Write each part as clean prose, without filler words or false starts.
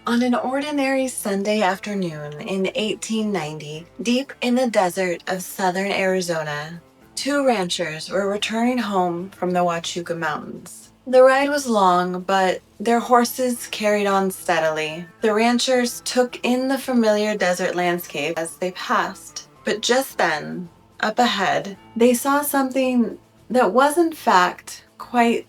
On an ordinary Sunday afternoon in 1890, deep in the desert of southern Arizona, two ranchers were returning home from the Huachuca Mountains. The ride was long, but their horses carried on steadily. The ranchers took in the familiar desert landscape as they passed. But just then, up ahead, they saw something that was in fact quite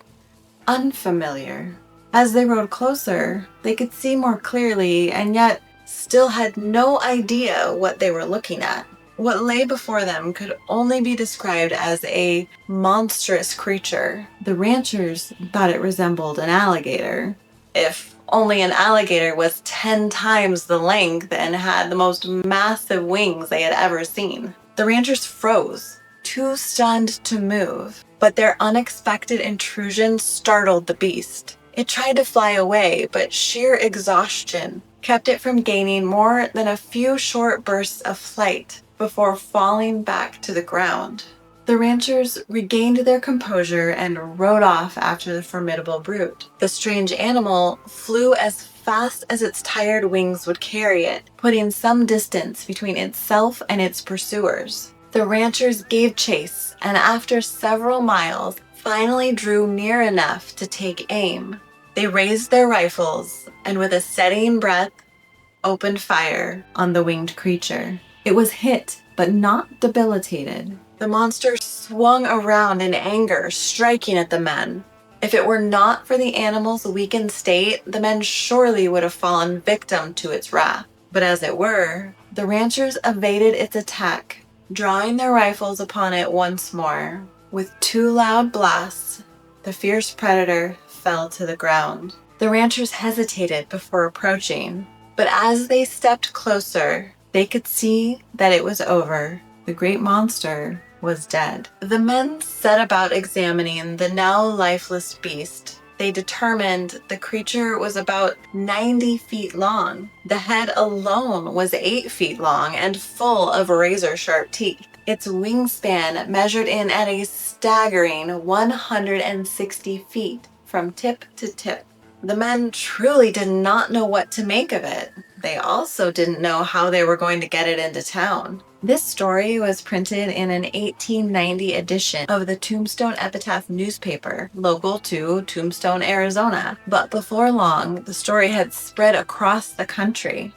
unfamiliar. As they rode closer, they could see more clearly and yet still had no idea what they were looking at. What lay before them could only be described as a monstrous creature. The ranchers thought it resembled an alligator, if only an alligator was 10 times the length and had the most massive wings they had ever seen. The ranchers froze, too stunned to move, but their unexpected intrusion startled the beast. It tried to fly away, but sheer exhaustion kept it from gaining more than a few short bursts of flight before falling back to the ground. The ranchers regained their composure and rode off after the formidable brute. The strange animal flew as fast as its tired wings would carry it, putting some distance between itself and its pursuers. The ranchers gave chase, and after several miles, finally drew near enough to take aim. They raised their rifles, and with a steadying breath, opened fire on the winged creature. It was hit, but not debilitated. The monster swung around in anger, striking at the men. If it were not for the animal's weakened state, the men surely would have fallen victim to its wrath. But as it were, the ranchers evaded its attack, drawing their rifles upon it once more. With two loud blasts, the fierce predator fell to the ground. The ranchers hesitated before approaching, but as they stepped closer, they could see that it was over. The great monster was dead. The men set about examining the now lifeless beast. They determined the creature was about 90 feet long. The head alone was 8 feet long and full of razor-sharp teeth. Its wingspan measured in at a staggering 160 feet from tip to tip. The men truly did not know what to make of it. They also didn't know how they were going to get it into town. This story was printed in an 1890 edition of the Tombstone Epitaph newspaper, local to Tombstone, Arizona. But before long, the story had spread across the country.